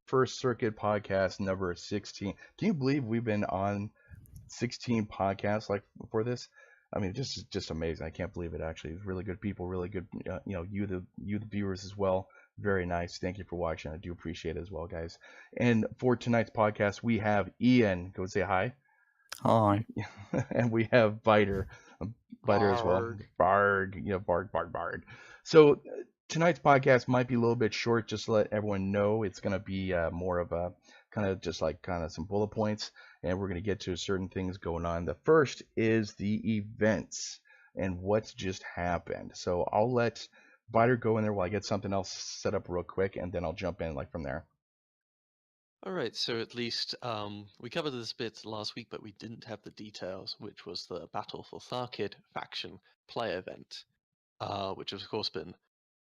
First Circuit podcast number 16. Can you believe we've been on 16 podcasts like before this? I mean, just amazing. I can't believe it. Actually, it's really good people, really good. You the viewers as well. Very nice. Thank you for watching. I do appreciate it as well, guys. And for tonight's podcast, we have Ian. Go say hi. Hi. And we have Byter as well. Barg. Barg. So tonight's podcast might be a little bit short. Just to let everyone know, it's going to be more of a kind of some bullet points, and we're going to get to certain things going on. The first is the events and what's just happened. So I'll let Byter go in there while I get something else set up real quick, and then I'll jump in like from there. All right, so at least we covered this bit last week, but we didn't have the details, which was the Battle for Tharkad faction play event, which has of course been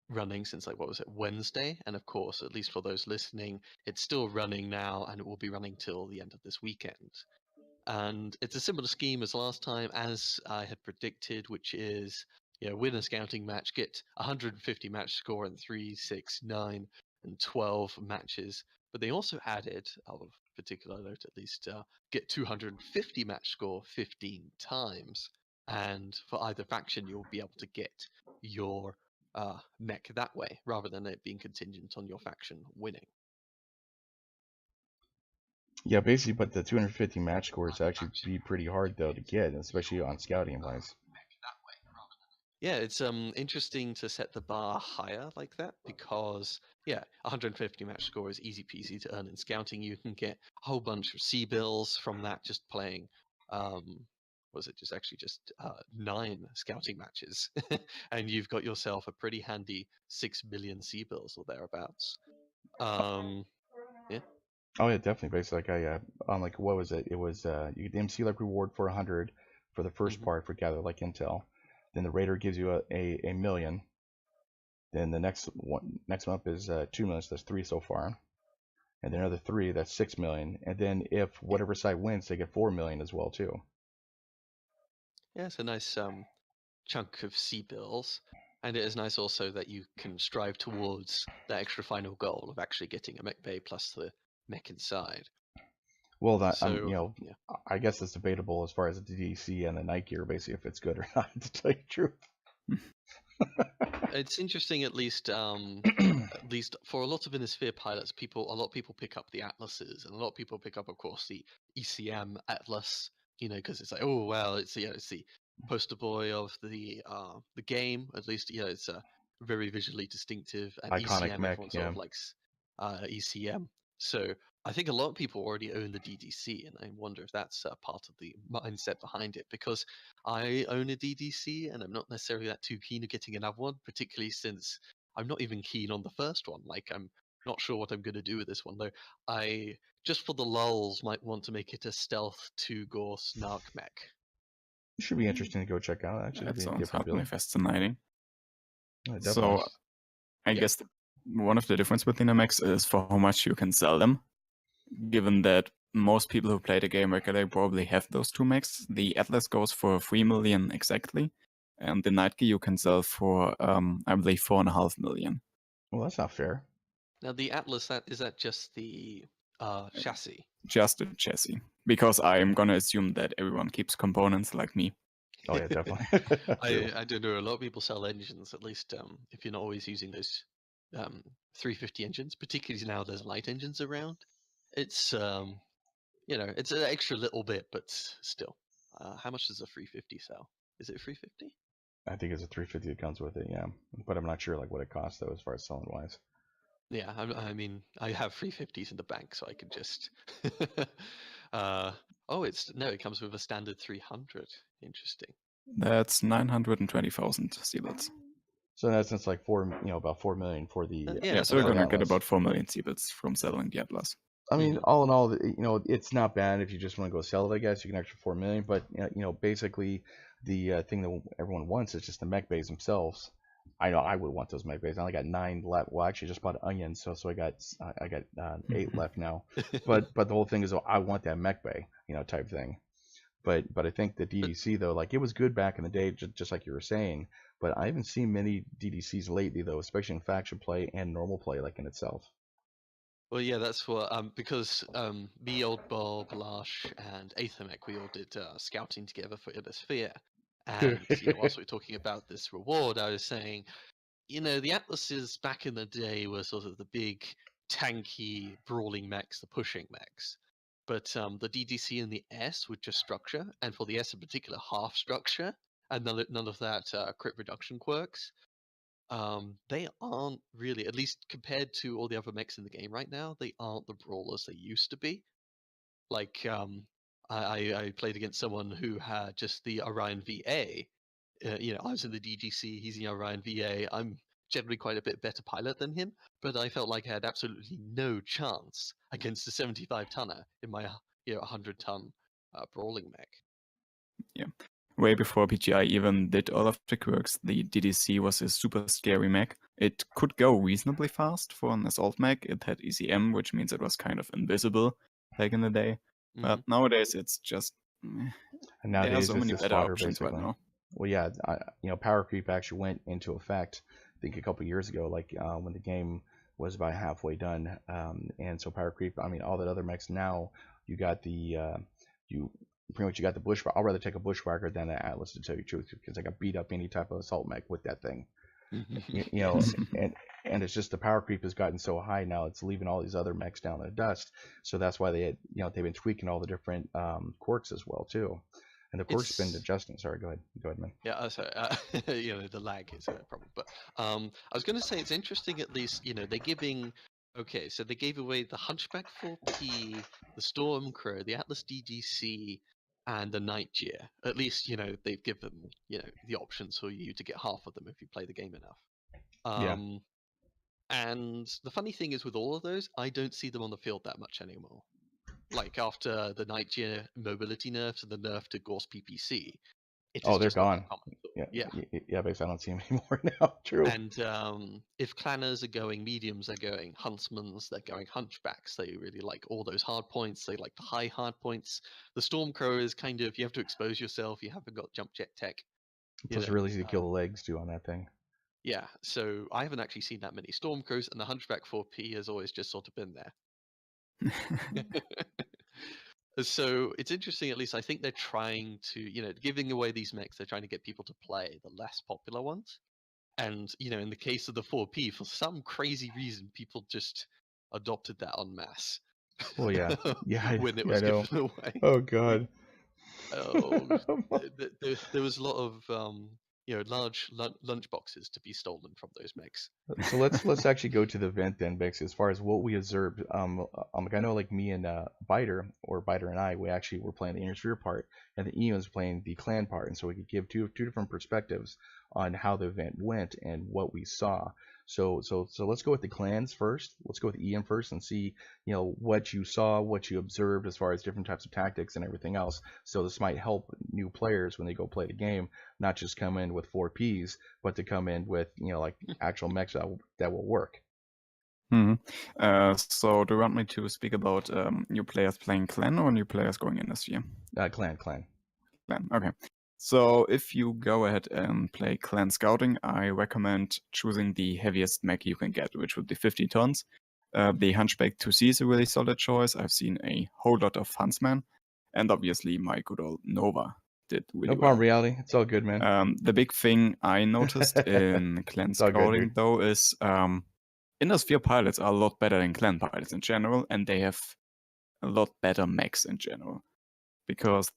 running since like what was it, Wednesday, and of course, at least for those listening, it's still running now, and it will be running till the end of this weekend. And it's a similar scheme as last time, as I had predicted, which is win a scouting match, get 150 match score in 3, 6, 9, and 12 matches. But they also added, of particular note at least, get 250 match score 15 times. And for either faction, you'll be able to get your mech that way, rather than it being contingent on your faction winning. Yeah, basically, but the 250 match scores actually be pretty hard though to get, especially on scouting wise. Yeah, it's interesting to set the bar higher like that because 150 match score is easy peasy to earn in scouting. You can get a whole bunch of C bills from that just playing. Was it just 9 scouting matches, and you've got yourself a pretty handy 6 million C bills or thereabouts. Yeah. Oh yeah, definitely. Basically, like on like what was it? It was you get the MC like reward for 100 for the first part for gather like intel. Then the Raider gives you a million. Then the next one up is 2 million. So that's 3 so far. And then another 3, that's 6 million. And then if whatever side wins, they get 4 million as well too. Yeah, it's a nice chunk of C bills. And it is nice also that you can strive towards that extra final goal of actually getting a mech bay plus the mech inside. Well, that So, I guess it's debatable as far as the DDC and the night gear, basically, if it's good or not. To tell you the truth, it's interesting at least for a lot of Innisphere pilots, a lot of people pick up the atlases, and a lot of people pick up, of course, the ECM atlas. Because it's like, oh well, it's the poster boy of the game. At least, it's very visually distinctive, and iconic ECM, mech, everyone yeah. sort of likes ECM. So I think a lot of people already own the DDC, and I wonder if that's part of the mindset behind it. Because I own a DDC, and I'm not necessarily that too keen on getting another one, particularly since I'm not even keen on the first one. Like, I'm not sure what I'm going to do with this one, though. I, just for the lulz, might want to make it a stealth 2-gore snark mech. It should be interesting to go check out. Actually, That it'd be a sounds different hardly build. fascinating. Yeah, So, I guess one of the difference between the mechs is for how much you can sell them. Given that most people who play the game regularly probably have those 2 mechs, the Atlas goes for 3 million exactly, and the Night Gear you can sell for, I believe, 4.5 million. Well, that's not fair. Now, the Atlas, is that just the chassis? Just the chassis, because I'm gonna assume that everyone keeps components like me. Oh yeah, definitely. I don't know. A lot of people sell engines, at least if you're not always using those 350 engines, particularly now there's light engines around. It's it's an extra little bit, but still. How much does a 350 sell? Is it 350? I think it's a 350 that comes with it, yeah. But I'm not sure like what it costs though, as far as selling wise. Yeah, I mean, I have 350s in the bank, so I could just. It comes with a standard 300. Interesting. That's 920,000 C-bills. So in essence, like about 4 million for the So you're gonna Atlas. get about 4 million C-bills from selling the Atlas. I mean, all in all, it's not bad if you just want to go sell it. I guess you can extra 4 million, but basically the thing that everyone wants is just the mech bays themselves. I know I would want those mech bays. I only got 9 left. Well, actually, just bought onions, so I got 8 left now. But the whole thing is, I want that mech bay, type thing. But I think the DDC though, like it was good back in the day, just like you were saying. But I haven't seen many DDCs lately though, especially in faction play and normal play, like in itself. Well, yeah, that's what because me, Old Bob, Lash, and Aethermech, we all did scouting together for Inner Sphere, and whilst we were talking about this reward, I was saying, the Atlases back in the day were sort of the big, tanky, brawling mechs, the pushing mechs, but the DDC and the S were just structure, and for the S in particular, half structure, and none of that crit reduction quirks. They aren't really, at least compared to all the other mechs in the game right now, they aren't the brawlers they used to be. Like, I played against someone who had just the Orion VA. I was in the DGC, he's in the Orion VA. I'm generally quite a bit better pilot than him, but I felt like I had absolutely no chance against a 75 tonner in my 100-ton brawling mech. Yeah. Way before PGI even did all of the quirks, the DDC was a super scary mech. It could go reasonably fast for an assault mech. It had ECM, which means it was kind of invisible back in the day. But nowadays it's just And there are nowadays so it's many just better fodder, options right basically. now. Well, yeah, power creep actually went into effect, I think, a couple years ago, like when the game was about halfway done. And so power creep, I mean, all that other mechs now, you got the, you pretty much you got the bushwhacker. I'd rather take a bushwhacker than an Atlas, to tell you the truth, because I got beat up any type of assault mech with that thing. And it's just the power creep has gotten so high now, it's leaving all these other mechs down in the dust. So that's why they've been tweaking all the different quirks as well too. And the quirk's been adjusting. Sorry, go ahead, man. Yeah, sorry. The lag is a problem. But I was going to say it's interesting. At least they're giving. Okay, so they gave away the Hunchback 4P, the Stormcrow, the Atlas DDC, and the Nightgear. At least they've given the options for you to get half of them if you play the game enough. Yeah. And the funny thing is, with all of those, I don't see them on the field that much anymore. Like after the Nightgear mobility nerfs and the nerf to Gorse PPC, They're gone. Yeah. Basically, I don't see them anymore now. True. And if clanners are going mediums, they're going huntsmans, they're going hunchbacks. They really like all those hard points. They like the high hard points. The Stormcrow is kind of, you have to expose yourself. You haven't got jump jet tech. It's really easy to kill the legs too on that thing. Yeah, so I haven't actually seen that many Stormcrows, and the Hunchback 4P has always just sort of been there. So it's interesting, at least I think they're trying to, giving away these mechs, they're trying to get people to play the less popular ones. And, in the case of the 4P, for some crazy reason, people just adopted that en masse. Well, yeah. When it was given away. Oh, God. There was a lot of, large lunch boxes to be stolen from those mechs. So let's actually go to the event then, Bex. As far as what we observed, like I know, like me and Byter and I, we actually were playing the Intersphere part, and the Ian was playing the clan part, and so we could give two different perspectives on how the event went and what we saw. So let's go with the clans first. Let's go with Ian first and see, what you saw, what you observed as far as different types of tactics and everything else. So this might help new players when they go play the game, not just come in with 4Ps, but to come in with, like actual mechs that will work. So do you want me to speak about new players playing clan or new players going in this year? Clan. Okay. So if you go ahead and play clan scouting, I recommend choosing the heaviest mech you can get, which would be 50 tons. The Hunchback 2C is a really solid choice. I've seen a whole lot of Huntsman, and obviously my good old Nova did really well. No problem, Reality. It's all good, man. The big thing I noticed in clan scouting, though, is Inner Sphere pilots are a lot better than clan pilots in general, and they have a lot better mechs in general. Because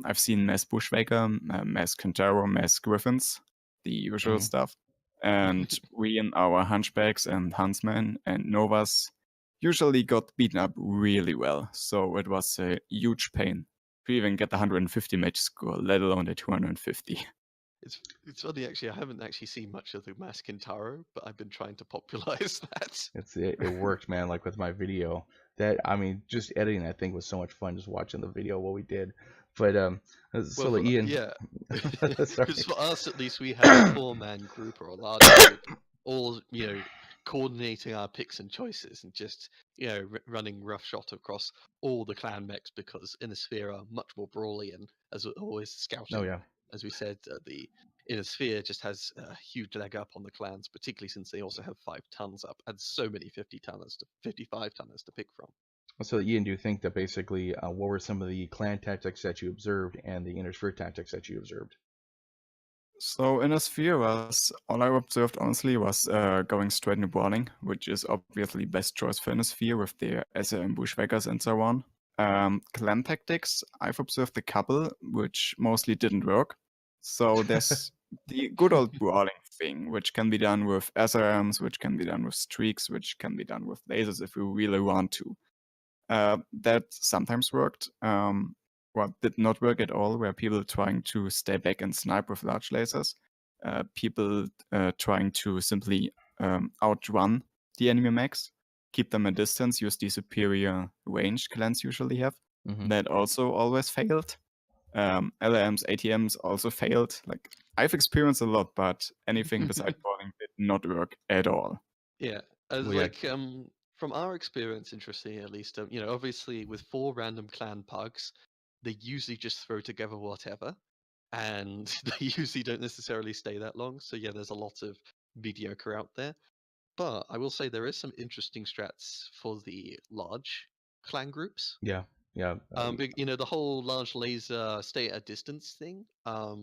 I've seen Mass Bushwhacker, Mass Kentaro, Mass Griffins, the usual stuff. And we in our Hunchbacks and Huntsmen and Novas usually got beaten up really well. So it was a huge pain to even get the 150 match score, let alone the 250. It's funny, actually. I haven't actually seen much of the Mass Kentaro, but I've been trying to popularize that. It worked, man. Like with my video, just editing that thing was so much fun. Just watching the video, what we did. But Ian, yeah, because for us at least, we had a 4-man group or a large group, all coordinating our picks and choices, and just running roughshod across all the clan mechs, because Inner Sphere are much more brawly and, as always, scouting. Oh yeah. As we said, Inner Sphere just has a huge leg up on the clans, particularly since they also have 5 tons up and so many 55 tonners to pick from. So, Ian, do you think that basically, what were some of the clan tactics that you observed and the inner sphere tactics that you observed? So in a sphere was all I observed honestly was going straight into brawling, which is obviously best choice for in a sphere with the SRM bushwhackers and so on. Clan tactics, I've observed a couple which mostly didn't work. So there's the good old brawling thing, which can be done with SRMs, which can be done with streaks, which can be done with lasers if you really want to. That sometimes worked. What did not work at all were people trying to stay back and snipe with large lasers. People trying to simply outrun the enemy mechs, keep them at distance, use the superior range clans usually have. Mhm. That also always failed. LMs, ATMs also failed. Like I've experienced a lot, but anything besides brawling did not work at all. Yeah, Well, yeah. from our experience, interestingly at least, obviously with 4 random clan pugs, they usually just throw together whatever, and they usually don't necessarily stay that long. So yeah, there's a lot of mediocre out there. But I will say there is some interesting strats for the large clan groups. Yeah. The whole large laser stay at a distance thing.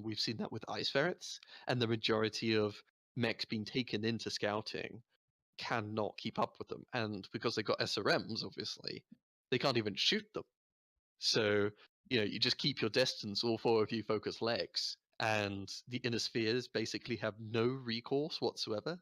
We've seen that with ice ferrets, and the majority of mechs being taken into scouting cannot keep up with them, and because they've got SRMs, obviously, they can't even shoot them. So you just keep your distance. All 4 of you focus legs, and the inner spheres basically have no recourse whatsoever.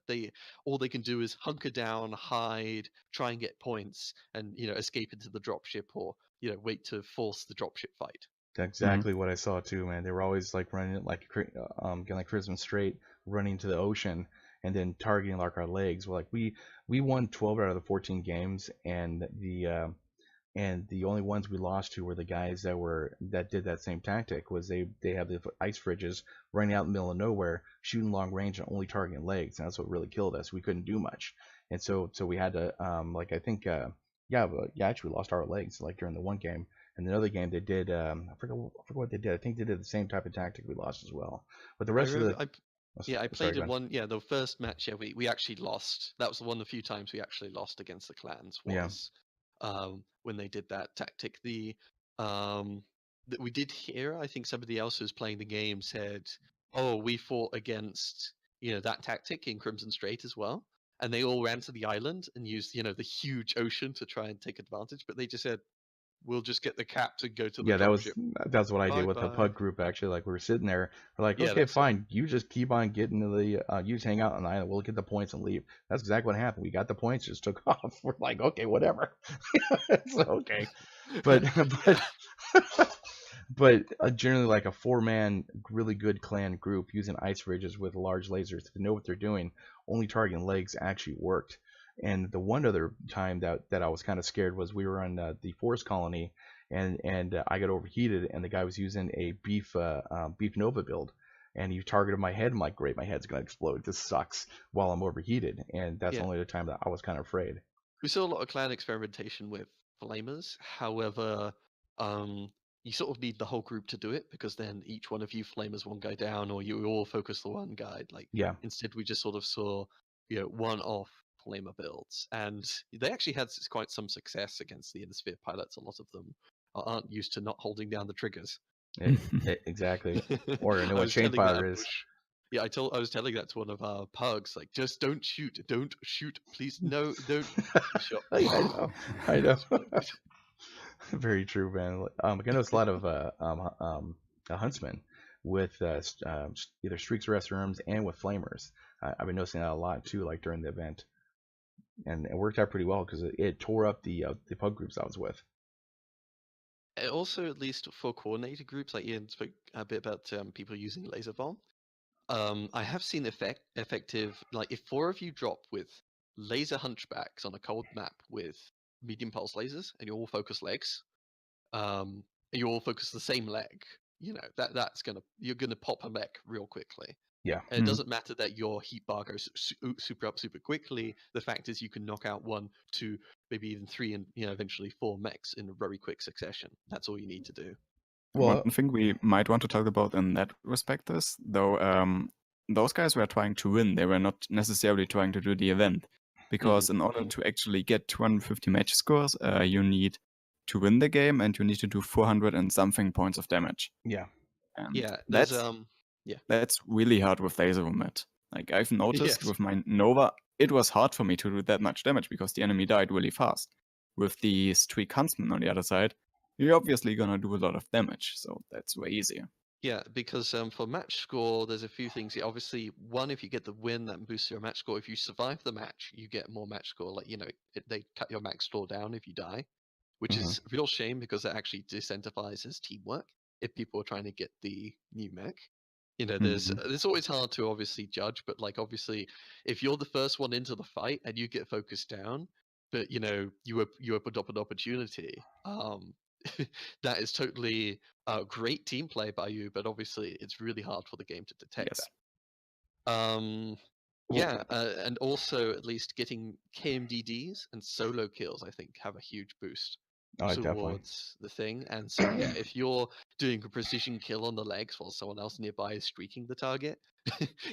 All they can do is hunker down, hide, try and get points, and escape into the dropship, or wait to force the dropship fight. That's exactly what I saw too, man. They were always like running it like getting like Christmas straight, running to the ocean, and then targeting like our legs. Well, like we won 12 out of the 14 games, and the only ones we lost to were the guys that did that same tactic. Was they have the ice fridges running out in the middle of nowhere, shooting long range and only targeting legs, and that's what really killed us. We couldn't do much, and so we had to like I think actually we lost our legs like during the one game. And the other game they did, I forgot what they did. I think they did the same type of tactic we lost as well. But the I rest of remember, the, I sorry, played go in ahead. one. Yeah, the first match. Yeah, we actually lost. That was one of the few times we actually lost against the clans. Yeah. Was when they did that tactic. That we did hear. I think somebody else who was playing the game said, "Oh, we fought against that tactic in Crimson Strait as well." And they all ran to the island and used the huge ocean to try and take advantage. But they just said, "We'll just get the cap to go to the Yeah, dropship." that's what I did Bye with the bye. pug group actually. Like we were sitting there, we're like, Yeah, okay, that's it. fine, you just keep on getting to the, you just hang out on the island. We'll get the points and leave. That's exactly what happened. We got the points, just took off. We're like, okay, whatever. It's okay, but Yeah. but generally like a 4-man really good clan group using ice ridges with large lasers to know what they're doing, only targeting legs actually worked. And the one other time that I was kind of scared was we were on the forest colony, and I got overheated, and the guy was using a beef Nova build, and he targeted my head. I'm like, great, my head's gonna explode. This sucks while I'm overheated, and that's Yeah. only the time that I was kind of afraid. We saw a lot of clan experimentation with flamers. However, you sort of need the whole group to do it, because then each one of you flamers one guy down, or you all focus the one guy. Like Yeah. instead, we just sort of saw one-off flamer builds, and they actually had quite some success against the Innisphere pilots. A lot of them aren't used to not holding down the triggers. Exactly. Or know I what was chain telling that fire at is. Bush. Yeah, I was telling that to one of our pugs, like, just don't shoot, please, no, don't. He shot. I know. Very true, man. I noticed a lot of huntsmen with either streaks or SRMs and with flamers. I've been noticing that a lot too, like during the event, and it worked out pretty well because it tore up the pub groups I was with. Also, at least for coordinated groups, like Ian spoke a bit about people using laser bomb. I have seen effective, like if 4 of you drop with laser hunchbacks on a cold map with medium pulse lasers, and you all focus legs, and you all focus the same leg, you're gonna pop a mech real quickly. Yeah. And it doesn't matter that your heat bar goes super up super quickly. The fact is you can knock out 1, 2, maybe even 3, and eventually 4 mechs in a very quick succession. That's all you need to do. Well, One thing we might want to talk about in that respect is, though, those guys were trying to win. They were not necessarily trying to do the event. Because in order to actually get 250 match scores, you need to win the game and you need to do 400 and something points of damage. yeah. And Yeah, there's that's really hard with laser movement. Like I've noticed Yes. with my Nova, it was hard for me to do that much damage because the enemy died really fast. With the Streak Huntsman on the other side, you're obviously gonna do a lot of damage, so that's way easier. Yeah, because for match score, there's a few things. Yeah, obviously, one, if you get the win, that boosts your match score. If you survive the match, you get more match score. Like, they cut your max score down if you die, which Mhm. is a real shame because it actually disincentivizes teamwork if people are trying to get the new mech. It's always hard to obviously judge, but like obviously, if you're the first one into the fight and you get focused down, but you opened up an opportunity, that is totally great team play by you, but obviously it's really hard for the game to detect Yes. that. Well- Yeah, and also at least getting KMDDs and solo kills, I think, have a huge boost Oh, definitely. towards the thing. And so, yeah, if you're doing a precision kill on the legs while someone else nearby is streaking the target,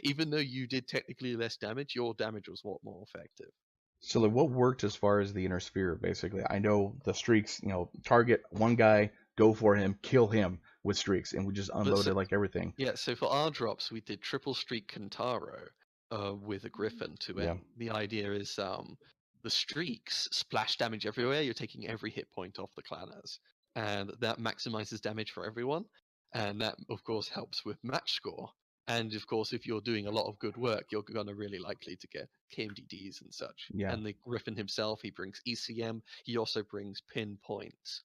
even though you did technically less damage, your damage was what more effective. So like, what worked as far as the inner sphere? Basically, I know the streaks. Target one guy, go for him, kill him with streaks, and we just unloaded like everything. Yeah, so for our drops, we did triple streak Kentaro with a Griffin to Yeah. end. The idea is the streaks splash damage everywhere. You're taking every hit point off the clanners, and that maximizes damage for everyone. And that, of course, helps with match score. And of course, if you're doing a lot of good work, you're gonna really likely to get KMDDs and such. Yeah. And the Griffin himself, he brings ECM. He also brings pinpoints.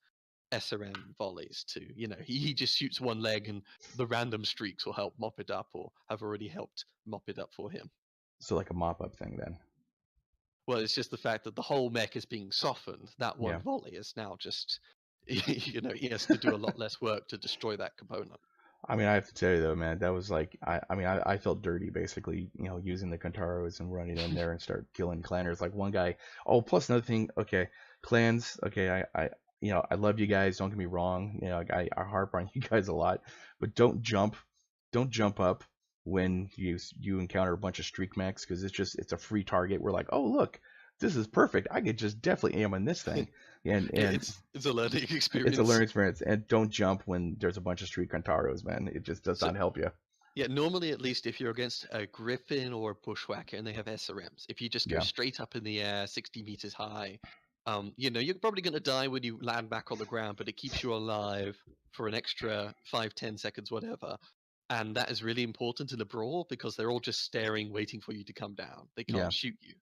SRM volleys too. He just shoots one leg and the random streaks will help mop it up or have already helped mop it up for him. So like a mop up thing then. Well, it's just the fact that the whole mech is being softened. That one Yeah. volley is now just, he has to do a lot less work to destroy that component. I mean, I have to tell you though, man, that was like, I felt dirty basically, using the Kantaros and running in there and start killing clanners. Like one guy. Oh, plus another thing. Okay, clans. Okay, I love you guys. Don't get me wrong. I harp on you guys a lot, but don't jump up when you encounter a bunch of streak mechs because it's a free target. We're like, oh look, this is perfect. I could just definitely aim on this thing. And it's a learning experience. it's a learning experience. And don't jump when there's a bunch of street Kantaros, man. It just does not help you. Yeah, normally at least if you're against a Griffin or a Bushwhacker and they have SRMs, if you just go straight up in the air, 60 meters high, you're probably going to die when you land back on the ground, but it keeps you alive for an extra 5-10 seconds, whatever. And that is really important in a brawl because they're all just staring, waiting for you to come down. They can't shoot you.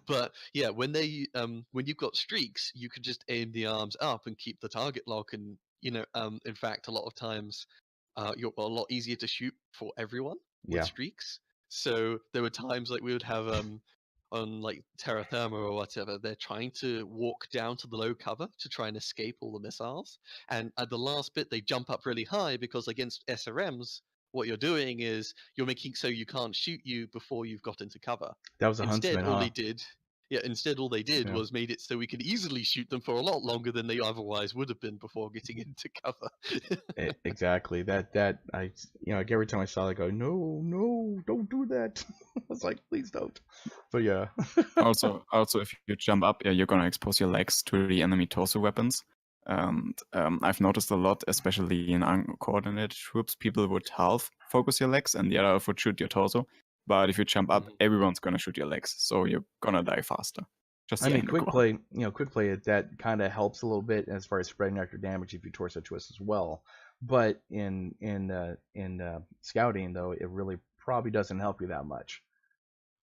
But yeah, when you've got streaks, you can just aim the arms up and keep the target lock. And in fact, a lot of times, you're a lot easier to shoot for everyone with streaks. So there were times like we would have on like Terra Therma or whatever, they're trying to walk down to the low cover to try and escape all the missiles. And at the last bit, they jump up really high because against SRMs, what you're doing is you're making so you can't shoot you before you've got into cover. That was a Instead, huntsman, all huh? they did was made it so we could easily shoot them for a lot longer than they otherwise would have been before getting into cover. Exactly. That I like every time I saw it, I go, no, don't do that. I was like, please don't. But yeah. also, if you jump up, you're gonna expose your legs to the enemy torso weapons. And I've noticed a lot, especially in uncoordinated troops, people would half focus your legs and the other would shoot your torso. But if you jump up, everyone's gonna shoot your legs, so you're gonna die faster. I mean, quick play, that kind of helps a little bit as far as spreading out your damage if you torso twist as well. But in scouting though, it really probably doesn't help you that much.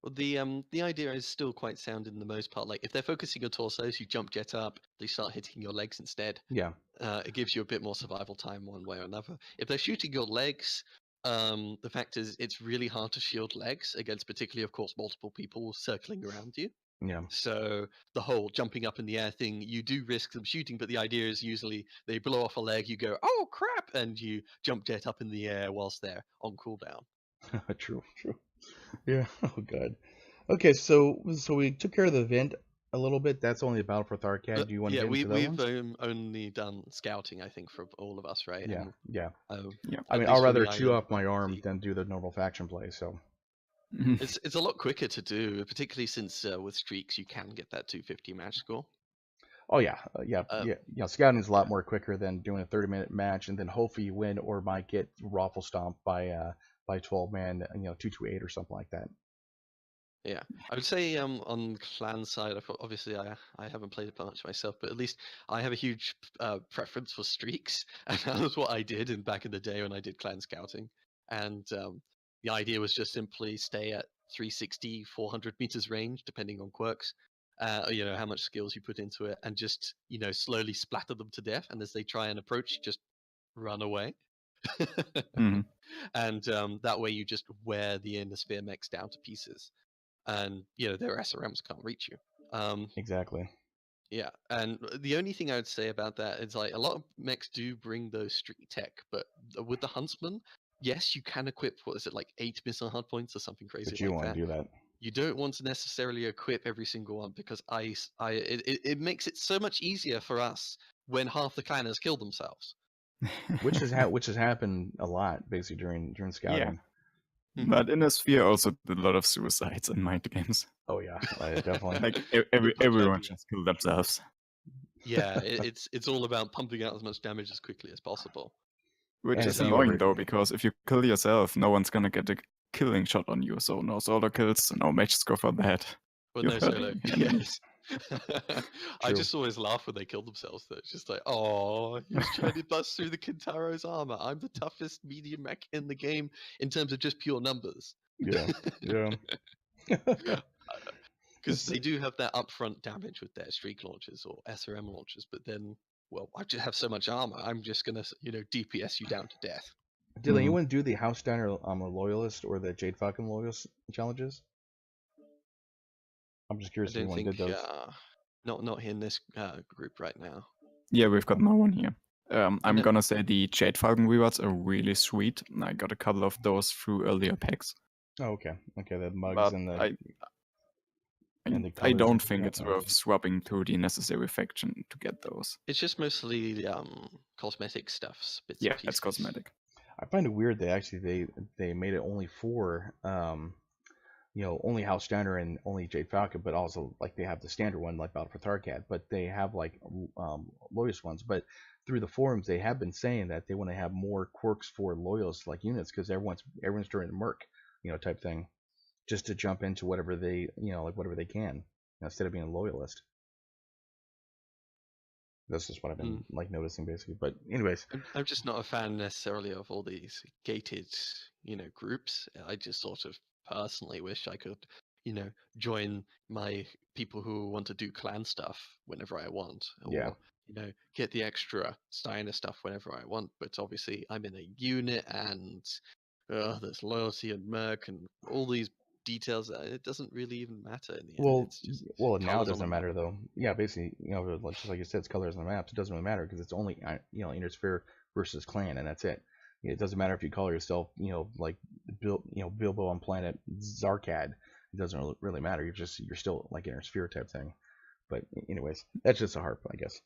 Well, the idea is still quite sound in the most part. Like if they're focusing your torsos, you jump jet up, they start hitting your legs instead. Yeah. It gives you a bit more survival time one way or another. If they're shooting your legs, the fact is it's really hard to shield legs against particularly, of course, multiple people circling around you. Yeah. So the whole jumping up in the air thing, you do risk them shooting, but the idea is usually they blow off a leg, you go, oh crap, and you jump jet up in the air whilst they're on cooldown. True. Yeah. Oh god. Okay, so we took care of the event. a little bit. That's only about for Tharkad. Do you want to Yeah, get into that we've one? only done scouting, I think, for all of us, right? Yeah, And yeah. Yeah. I at mean, I'll least for rather the chew island, off my arm see, than do the normal faction play. So, it's a lot quicker to do, particularly since with streaks you can get that 250 match score. oh yeah, yeah, Uh, yeah. Scouting is a lot yeah. more quicker than doing a 30-minute match, and then hopefully you win or might get raffle stomped by 12 man, 228 or something like that. Yeah, I would say on clan side, obviously I haven't played it much myself, but at least I have a huge preference for streaks, and that was what I did back in the day when I did clan scouting. And the idea was just simply stay at 360, 400 meters range, depending on quirks. How much skills you put into it, and just slowly splatter them to death. And as they try and approach, just run away. Mhm. And that way you just wear the inner sphere mechs down to pieces, and their SRMs can't reach you. Exactly. Yeah, and the only thing I would say about that is like a lot of mechs do bring those street tech, but with the Huntsman, yes, you can equip what is it like 8 missile hard points or something crazy But you like want that. to do that. You don't want to necessarily equip every single one because it makes it so much easier for us when half the clanners kill themselves. Which has happened a lot basically during Yeah. scouting. But in a sphere also did a lot of suicides in mind games. Oh yeah, definitely. Like Good point, everyone yeah. just killed themselves. Yeah, it's all about pumping out as much damage as quickly as possible. Which And is if you annoying ever, though, because if you kill yourself, no one's gonna get a killing shot on you. So no solo kills, no match score for that. Well, You've no hurt solo. the enemies. Yes. I True. just always laugh when they kill themselves. Though it's just like, oh, he was trying to bust through the Kintaro's armor. I'm the toughest medium mech in the game in terms of just pure numbers. Yeah, yeah. Because they do have that upfront damage with their streak launchers or SRM launchers, but then, well, I just have so much armor. I'm just gonna, DPS you down to death. Did Mhm. anyone do the House Diner Loyalist or the Jade Falcon Loyalist challenges? I'm just I curious if don't anyone think, did those. not in this group right now. Yeah, we've got no one here. I'm know- gonna say the Jade Falcon rewards are really sweet. I got a couple of those through earlier packs. Oh, okay. Okay, the mugs But and the I and the I colors don't and think it's worth swapping to the necessary faction to get those. It's just mostly cosmetic stuffs, bits Yeah, and pieces. it's cosmetic. I find it weird they made it only for only House Diner and only Jade Falcon, but also like they have the standard one like Battle for Tharkad, but they have like loyalist ones. But through the forums, they have been saying that they want to have more quirks for loyalists like units because everyone's turning to merc, type thing, just to jump into whatever they whatever they can instead of being a loyalist. That's just what I've been like noticing basically. But anyways, I'm just not a fan necessarily of all these gated, groups. I just sort of personally wish I could, join my people who want to do clan stuff whenever I want, yeah. or get the extra Steiner stuff whenever I want. But obviously, I'm in a unit, and there's loyalty and merc and all these details. It doesn't really even matter in the end. Well, It's just now it colours on doesn't the matter map. though. Yeah, basically, just like you said, it's colors on the maps. It doesn't really matter because it's only inner sphere versus clan, and that's it. It doesn't matter if you call yourself like Bilbo on planet Zarkad. It doesn't really matter. You're still like inner sphere type thing. But anyways, that's just a harp, I guess.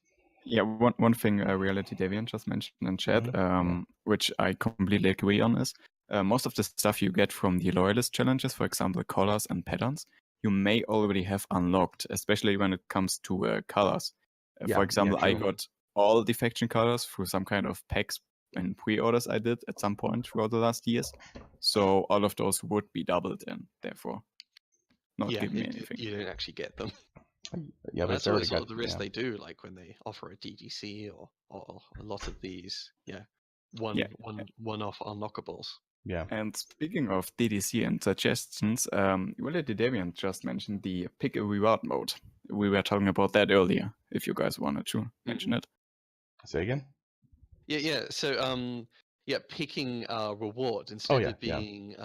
Yeah, one thing Reality Deviant just mentioned in chat, which I completely agree on, is most of the stuff you get from the loyalist challenges, for example, colors and patterns, you may already have unlocked, especially when it comes to colors. For example, I true. got all the faction colors through some kind of packs and pre-orders I did at some point throughout the last years. So all of those would be doubled in, therefore not giving me anything. You don't actually get them. Yeah, but That's it's already always sort got of the risk they do, like when they offer a DDC or a lot of these, one-off unlockables. Yeah. And speaking of DDC and suggestions, Reality Deviant just mentioned the pick a reward mode. We were talking about that earlier, if you guys wanted to mention it. Say again? Yeah. So, picking a reward instead of being,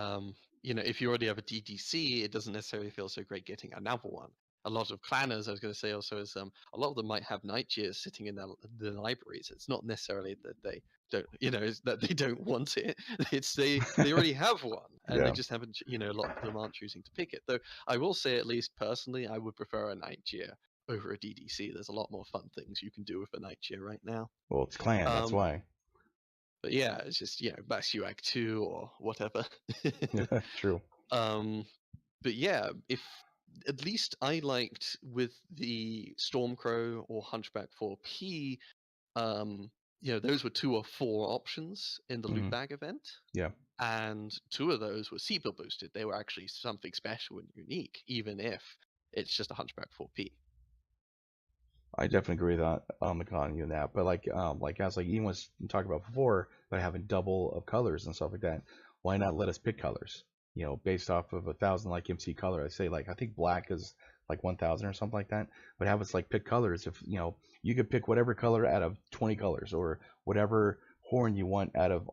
if you already have a DDC, it doesn't necessarily feel so great getting another one. A lot of clanners, I was going to say also, is a lot of them might have night gears sitting in their libraries. It's not necessarily that they don't, it's that they don't want it. It's they already have one, and they just haven't, a lot of them aren't choosing to pick it. Though I will say, at least personally, I would prefer a night gear over a DDC. There's a lot more fun things you can do with a night cheer right now. Well, it's clan, that's why. But yeah, it's just Max UAC 2 or whatever. True. But yeah, if at least I liked with the Stormcrow or Hunchback 4P, those were 2 or 4 options in the loot bag event. Yeah. And 2 of those were CPIL boosted. They were actually something special and unique, even if it's just a Hunchback 4P. I definitely agree with that, McCon, you and that. But like as like Ian was talking about before, by having double of colors and stuff like that, why not let us pick colors? Based off of 1,000 like MC color. I say I think black is like 1,000 or something like that. But have us like pick colors. If you could pick whatever color out of 20 colors, or whatever horn you want out of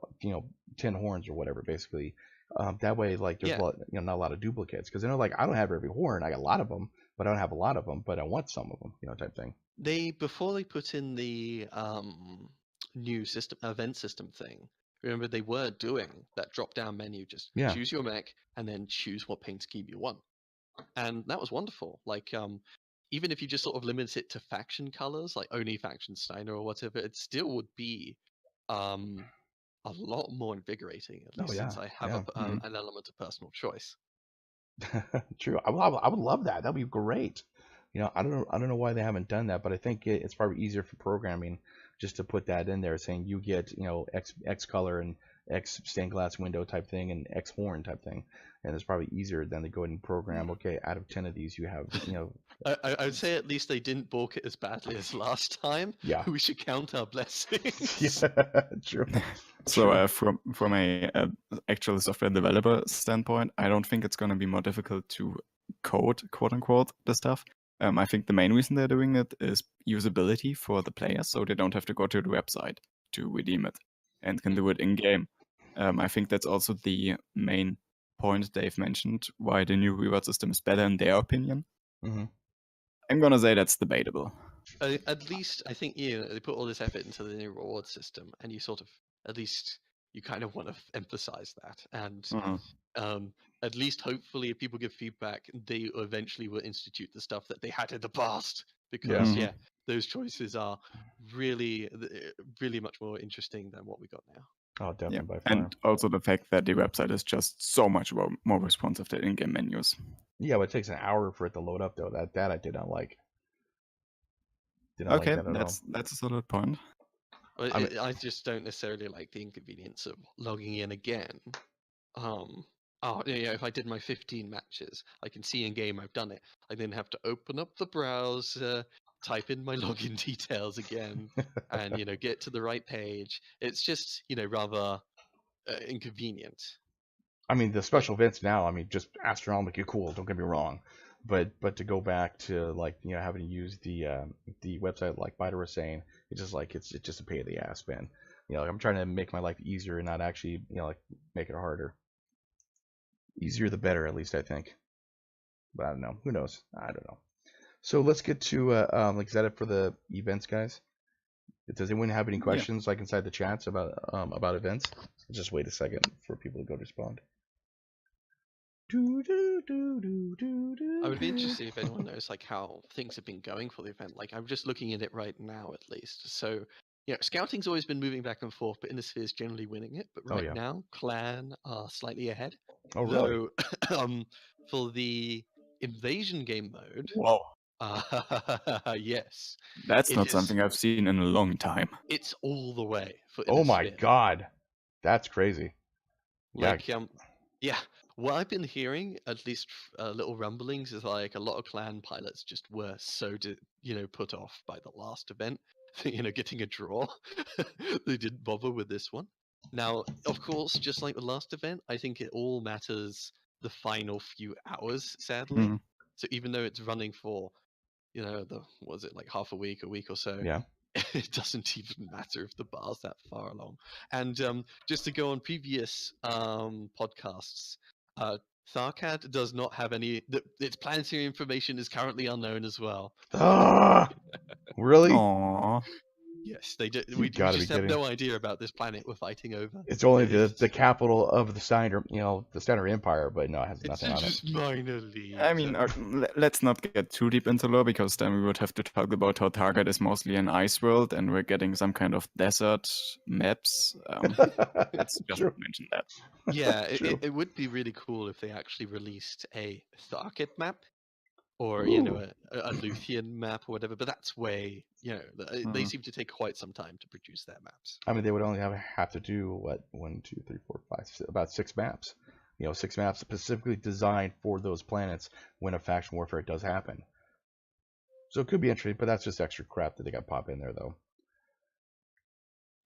10 horns or whatever. Basically, that way like there's not a lot of duplicates, because I don't have every horn. I got a lot of them, but I don't have a lot of them. But I want some of them, type thing. Before they put in the new event system thing, remember they were doing that drop-down menu, just choose your mech and then choose what paint scheme you want, and that was wonderful. Like even if you just sort of limit it to faction colors, like only faction Steiner or whatever, it still would be a lot more invigorating. At least since I have an element of personal choice. True. I would love that. That'd be great. I don't know why they haven't done that, but I think it's probably easier for programming just to put that in there, saying you get X color and X stained glass window type thing and X horn type thing, and it's probably easier than to go ahead and program. Okay, out of 10 of these you have I would say at least they didn't balk it as badly as last time. Yeah. We should count our blessings. Yeah, true. So from a actual software developer standpoint, I don't think it's going to be more difficult to code, quote unquote, the stuff. I think the main reason they're doing it is usability for the players, so they don't have to go to the website to redeem it and can do it in game. I think that's also the main point they've mentioned, why the new reward system is better in their opinion. Mm-hmm. I'm gonna say that's debatable. At least I think they put all this effort into the new reward system, and you sort of you kind of want to emphasize that, and at least hopefully if people give feedback, they eventually will institute the stuff that they had in the past, because those choices are really much more interesting than what we got now. Oh, definitely, by far. And also the fact that the website is just so much more responsive to in-game menus. Yeah, but it takes an hour for it to load up, though. That I did not like. Okay, that's a solid point. Well, I just don't necessarily like the inconvenience of logging in again. If I did my 15 matches, I can see in game I've done it. I then have to open up the browser, type in my login details again, and get to the right page. It's just rather inconvenient. I mean, the special events now, just astronomically cool. Don't get me wrong, but to go back to having to use the website like Byter was saying, it's just a pain in the ass, man. I'm trying to make my life easier and not actually make it harder. Easier the better, at least I think. But I don't know. Who knows? I don't know. So let's get to is that it for the events, guys? Does anyone have any questions inside the chats about events? Just wait a second for people to go respond. I would be interested if anyone knows how things have been going for the event. I'm just looking at it right now, at least. So scouting's always been moving back and forth, but Innisphere is generally winning it. But right now, Clan are slightly ahead. Oh, really? Though, for the invasion game mode, whoa, yes, that's not something I've seen in a long time. It's all the way for Innisphere. Oh my god, that's crazy. What I've been hearing, at least little rumblings, is a lot of Clan pilots just were so put off by the last event, getting a draw. They didn't bother with this one. Now, of course, just like the last event, I think it all matters the final few hours, sadly. Mm. So even though it's running for, half a week or so, it doesn't even matter if the bar's that far along. And just to go on previous podcasts, Tharkad does not have any. Its planetary information is currently unknown as well. Really? Aww. Yes, they do. You We gotta be just have kidding. no idea about this planet we're fighting over. It's only It's the capital of the Steiner, the Steiner Empire, but no, it has it's nothing on it. just minor leagues. I mean, let's not get too deep into lore, because then we would have to talk about how Tharkad is mostly an ice world and we're getting some kind of desert maps. Let's just True. mention that. Yeah, True. it would be really cool if they actually released a Tharkad map, or Ooh. a Luthien map or whatever. But that's way, they Mhm. seem to take quite some time to produce their maps. I mean, they would only have to do what 1, 2, 3, 4, 5, about 6 maps. 6 maps specifically designed for those planets when a faction warfare does happen. So it could be interesting, but that's just extra crap that they got pop in there, though.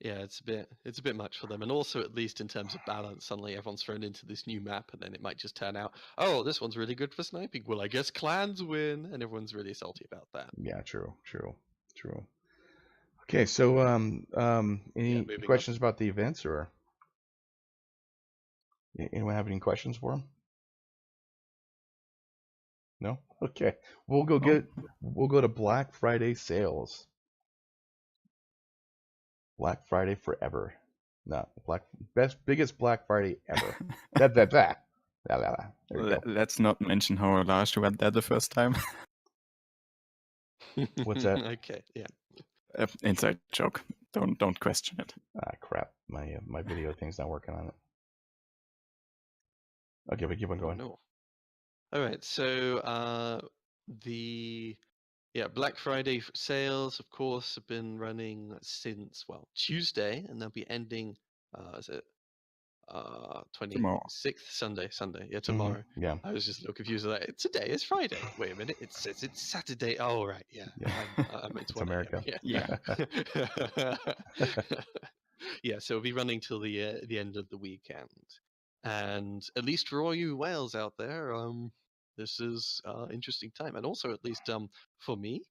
Yeah, it's a bit much for them, and also at least in terms of balance, suddenly everyone's thrown into this new map, and then it might just turn out, oh, this one's really good for sniping. Well, I guess clans win, and everyone's really salty about that. Yeah, true. Okay, so any moving on. questions about the events, or anyone have any questions for them? No? Okay. We'll go to Black Friday sales. Black Friday forever. No, biggest Black Friday ever. There we go. Let's not mention how Lars read that the first time. What's that? Okay, yeah. Inside joke. Don't question it. Ah, crap. My video thing's not working on it. Okay, but keep on going. No. All right, so the Black Friday sales, of course, have been running since Tuesday, and they'll be ending. Is it 26th Sunday? Yeah, tomorrow. Mm-hmm. Yeah. I was just a little confused. Like, today is Friday. Wait a minute, it says it's Saturday. Oh right, yeah. It's America. Yeah. Yeah, so it'll be running till the end of the weekend, and at least for all you whales out there, this is interesting time, and also at least for me,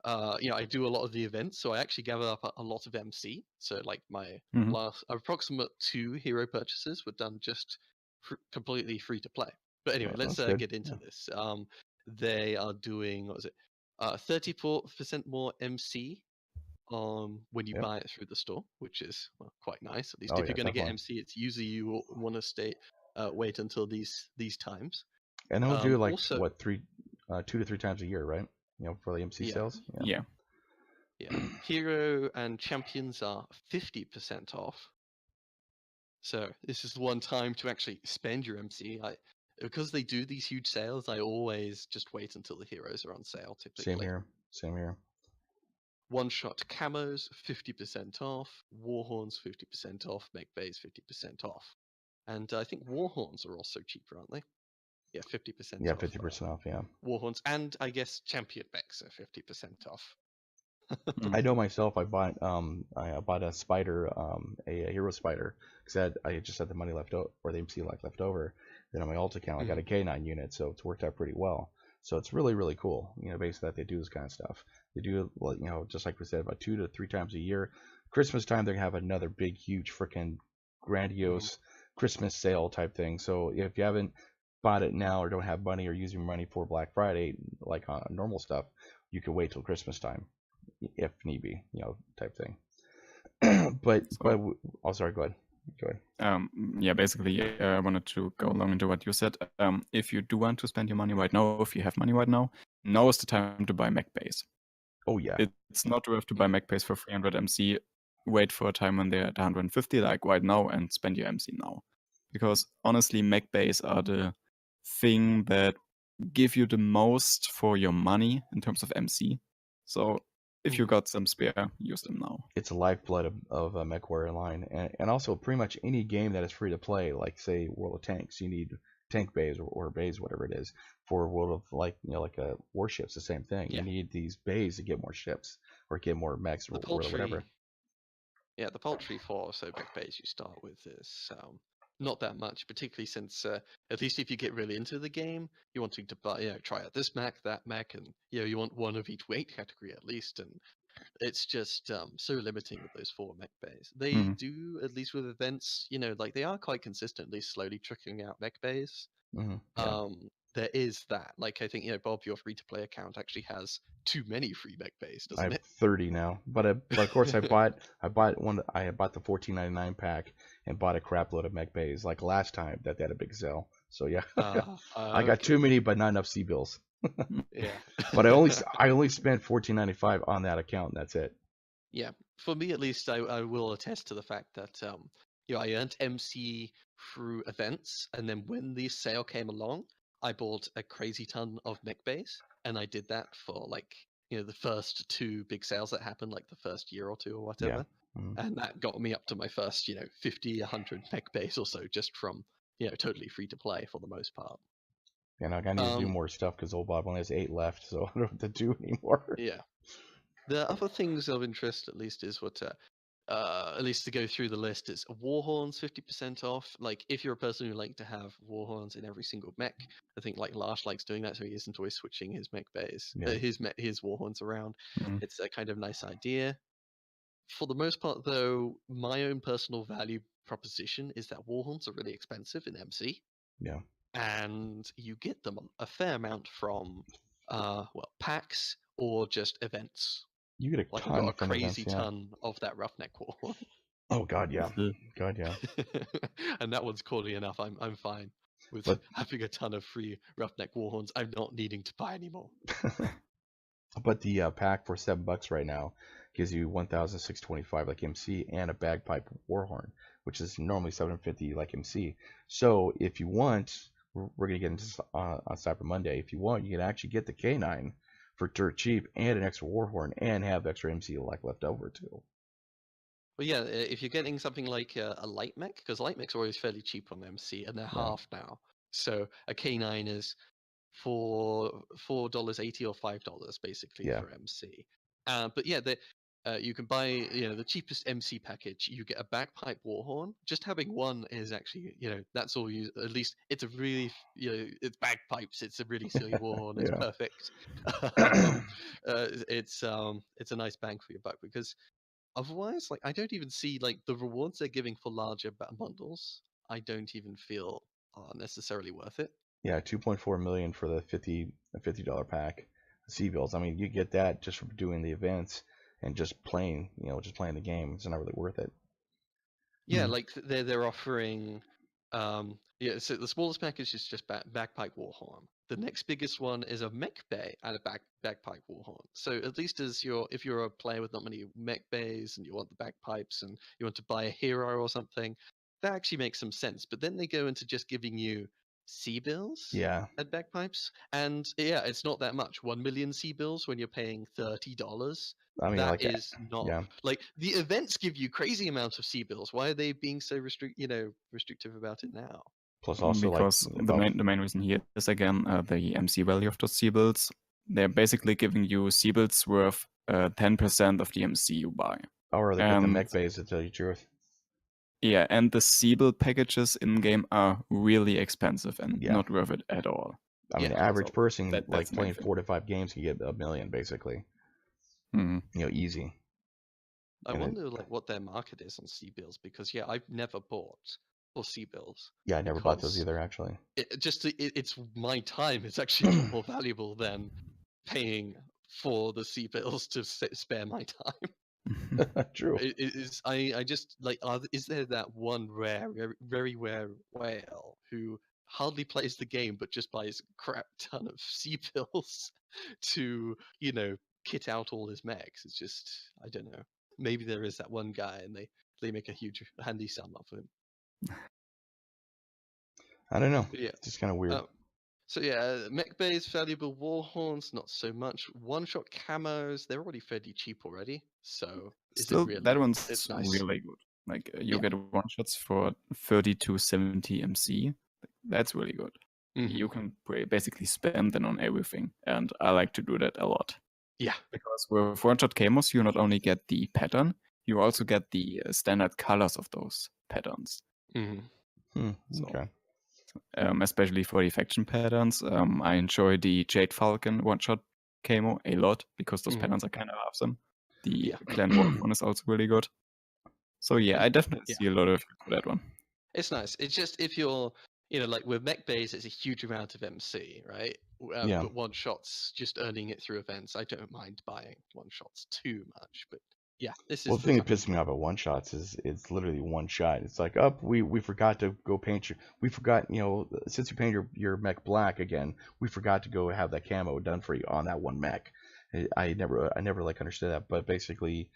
I do a lot of the events, so I actually gather up a lot of MC. So like my last approximate 2 hero purchases were done just completely free to play. But anyway, Yeah, let's that's good. get into this. They are doing 34% more MC when you buy it through the store, which is quite nice. At least if you're going to get MC, it's usually you want to wait until these times. And they'll do like also, 2 to 3 times a year, right? For the MC sales. Yeah. Hero and champions are 50% off. So this is the one time to actually spend your MC. Because they do these huge sales, I always just wait until the heroes are on sale. Typically. Same here. One-shot camos 50% off. Warhorns 50% off. MechBays 50% off. And I think Warhorns are also cheaper, aren't they? Yeah, 50% Yeah, off. 50% off, yeah. Warhorns, and I guess champion mechs are 50% off. I know myself. I bought a spider, a hero spider, because I just had the money left over, or the MC left over. Then on my alt account, I got a K9 unit, so it's worked out pretty well. So it's really, really cool. Basically that they do this kind of stuff. They do, just like we said, about 2 to 3 times a year. Christmas time, they have another big, huge, freaking grandiose Christmas sale type thing. So if you haven't bought it now, or don't have money, or using money for Black Friday, like on normal stuff, you can wait till Christmas time, if need be, type thing. but oh, sorry, go ahead. Yeah, basically, I wanted to go along into what you said. If you do want to spend your money right now, if you have money right now is the time to buy MechBase. Oh yeah. It's not worth to buy MechBase for 300 MC. Wait for a time when they're at 150, like right now, and spend your MC now. Because honestly, MechBase are the thing that give you the most for your money in terms of MC. So if you got some spare, use them now. It's a lifeblood of a MechWarrior line, and also pretty much any game that is free to play, like say World of Tanks, you need tank bays or bays, whatever it is. For World of like a warships, the same thing. You need these bays to get more ships or get more mechs or whatever. Yeah, the paltry for mech bays you start with is not that much, particularly since at least if you get really into the game, you're wanting to buy, try out this mech, that mech, and you want one of each weight category at least, and it's just so limiting with those 4 mech bays. They do, at least with events, like they are quite consistently slowly trickling out mech bays. there is that. Like, I think, Bob, your free-to-play account actually has too many free mech bays, I doesn't have it? 30 now, but of course I bought the $14.99 pack and bought a crap load of mech bays like last time that they had a big sale. So yeah, I got too many, but not enough C-bills. Yeah. But I only spent $14.95 on that account, and that's it. Yeah, for me at least, I will attest to the fact that I earned MC through events, and then when the sale came along, I bought a crazy ton of mech bays, and I did that for like the first 2 big sales that happened, like the first year or 2 or whatever, and that got me up to my first 50, 100 mech bays or so just from totally free to play for the most part. And I need to do more stuff because old Bob only has 8 left, so I don't have to do anymore. Yeah. The other things of interest, at least, is what, at least to go through the list, is Warhorns 50% off. Like, if you're a person who like to have Warhorns in every single mech, I think like Larsh likes doing that, so he isn't always switching his mech bays, his Warhorns around. It's a kind of nice idea. For the most part, though, my own personal value proposition is that Warhorns are really expensive in MC. Yeah. And you get them a fair amount from, packs or just events. You get a Like, I've ton got a from crazy events, yeah. ton of that Roughneck Warhorn. Oh God, yeah. God, yeah. And that one's quality enough. I'm fine with having a ton of free Roughneck Warhorns. I'm not needing to buy anymore. But the pack for $7 right now gives you 1,625 like MC and a bagpipe warhorn, which is normally $750 like MC. So if you want, we're gonna get into this on Cyber Monday. If you want, you can actually get the K9 for dirt cheap and an extra warhorn and have extra MC like left over too. Well, yeah, if you're getting something like a light mech, because light mechs are always fairly cheap on MC, and they're half now. So a K9 is for $4.80 or $5 basically for MC. But yeah, you can buy the cheapest MC package. You get a bagpipe warhorn. Just having one is actually that's all you. At least it's a really it's bagpipes. It's a really silly warhorn. It's perfect. It's a nice bang for your buck because otherwise, like, I don't even see like the rewards they're giving for larger bundles. I don't even feel are necessarily worth it. Yeah, 2.4 million for the $50 pack. C-bills. I mean, you get that just from doing the events and just playing, just playing the game. It's not really worth it. Yeah, like they're offering, so the smallest package is just bagpipe warhorn. The next biggest one is a mech bay and a bagpipe warhorn. So at least if you're a player with not many mech bays and you want the bagpipes and you want to buy a hero or something, that actually makes some sense. But then they go into just giving you C-bills at bagpipes, and it's not that much. 1 million C-bills when you're paying $30. I mean, That is not like the events give you crazy amounts of C-bills. Why are they being so restrictive about it now? Plus, also because the main reason here is again the MC value of those C-bills. They're basically giving you C-bills worth 10% of the MC you buy. Or they put the mech bays, to tell you the truth. Yeah, and the C-bill packages in game are really expensive and not worth it at all. I mean, the average person like playing 4 to 5 games can get 1 million basically. Easy. I wonder like what their market is on C-bills because I've never bought for C-bills. Yeah, I never bought those either actually. It's my time. It's actually more valuable than paying for the C-bills to spare my time. True. I just like, is there that one rare, very rare whale who hardly plays the game but just buys a crap ton of C-bills to kit out all his mechs? It's just, I don't know. Maybe there is that one guy and they make a huge handy sum off him. I don't know. It's just kind of weird. So mech bays, valuable warhorns, not so much. One-shot camos, they're already fairly cheap already. So that one's nice. Really good. Like you get one-shots for 30 to 70 MC. That's really good. You can basically spam them on everything, and I like to do that a lot. Yeah, because with one-shot camos, you not only get the pattern, you also get the standard colors of those patterns. Okay. Especially for the faction patterns, I enjoy the Jade Falcon one-shot camo a lot because those patterns are kind of awesome. The Clan Wolf one is also really good. So I definitely see a lot of for that one. It's nice. It's just if you're like with mech bays, it's a huge amount of MC, right? Yeah. But one shots, just earning it through events, I don't mind buying one shots too much. But yeah, this is Well, the thing that time. pisses me off at one shots is it's literally one shot. It's like, oh, we forgot to go paint your. We forgot, since you paint your mech black again, we forgot to go have that camo done for you on that one mech. I never like understood that, but basically,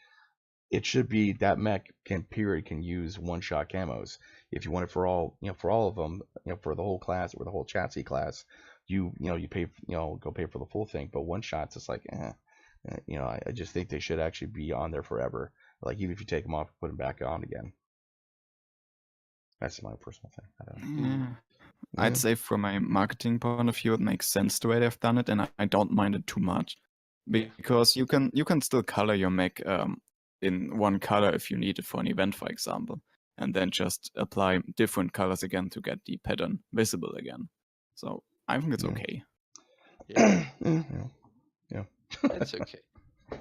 it should be that mech can use one shot camos. If you want it for all of them, for the whole class or the whole chassis class, you pay, go pay for the full thing. But one shots, it's like, I just think they should actually be on there forever. Like, even if you take them off, put them back on again. That's my personal thing. I don't know. Yeah. I'd say from a marketing point of view, it makes sense the way they've done it, and I don't mind it too much, because you can still color your mech in one color if you need it for an event, for example, and then just apply different colors again to get the pattern visible again. So I think it's okay. Yeah, Yeah. it's okay.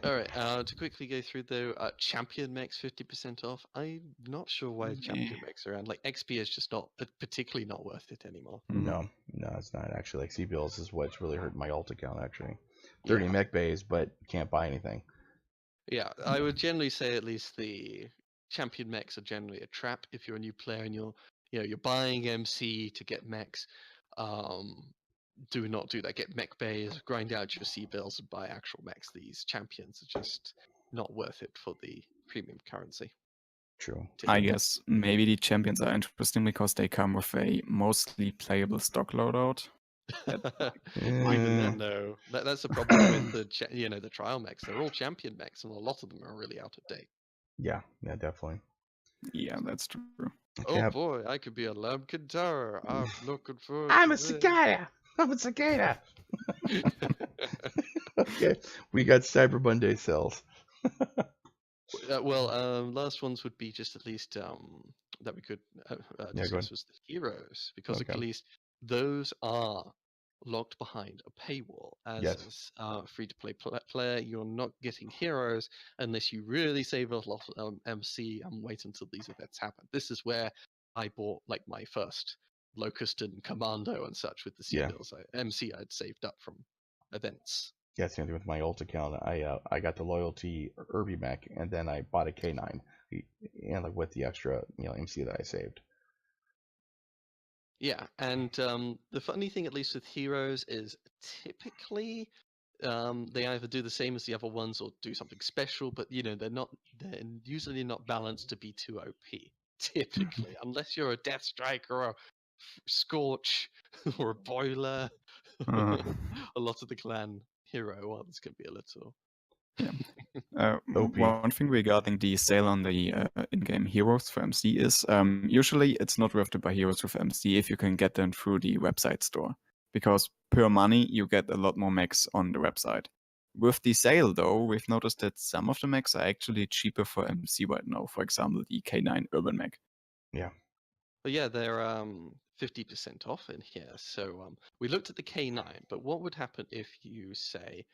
All right. To quickly go through though, champion mechs 50% off. I'm not sure why champion mechs are around. Like XP is just not particularly not worth it anymore. No, it's not actually. Like C-bills is what's really hurt my alt account actually. 30 Yeah. mech bays, but can't buy anything. Yeah, I would generally say at least the champion mechs are generally a trap if you're a new player and you're buying MC to get mechs. Do not do that. Get mech bays, grind out your C-bills, and buy actual mechs. These champions are just not worth it for the premium currency. True. I guess maybe the champions are interesting because they come with a mostly playable stock loadout. Even then, though, that's the problem with the trial mechs. They're all champion mechs, and a lot of them are really out of date. Yeah, definitely. Yeah, that's true. Oh boy, I could be a Lamb Kintara. I'm looking for. I'm a cicada. I'm a cicada. Okay, we got Cyber Monday sales. Last ones would be just at least that we could discuss was the heroes, because at least those are locked behind a paywall. As a free-to-play player, you're not getting heroes unless you really save a lot of MC and wait until these events happen. This is where I bought like my first Locust and Commando and such with the C-bills. MC I'd saved up from events. Yeah, same thing with my alt account. I got the loyalty Irby mech, and then I bought a K9, and like with the extra MC that I saved. Yeah, and the funny thing, at least with heroes, is typically they either do the same as the other ones or do something special, but they're usually not balanced to be too OP. Typically, unless you're a Death Strike or a Scorch or a Boiler. A lot of the clan hero ones can be a little. One thing regarding the sale on the in-game heroes for MC is usually it's not worth to buy heroes with MC if you can get them through the website store, because per money you get a lot more mechs on the website. With the sale though, we've noticed that some of the mechs are actually cheaper for MC right now. For example, the K9 Urban mech. Yeah. But yeah, they're 50% off in here. So we looked at the K9, but what would happen if you say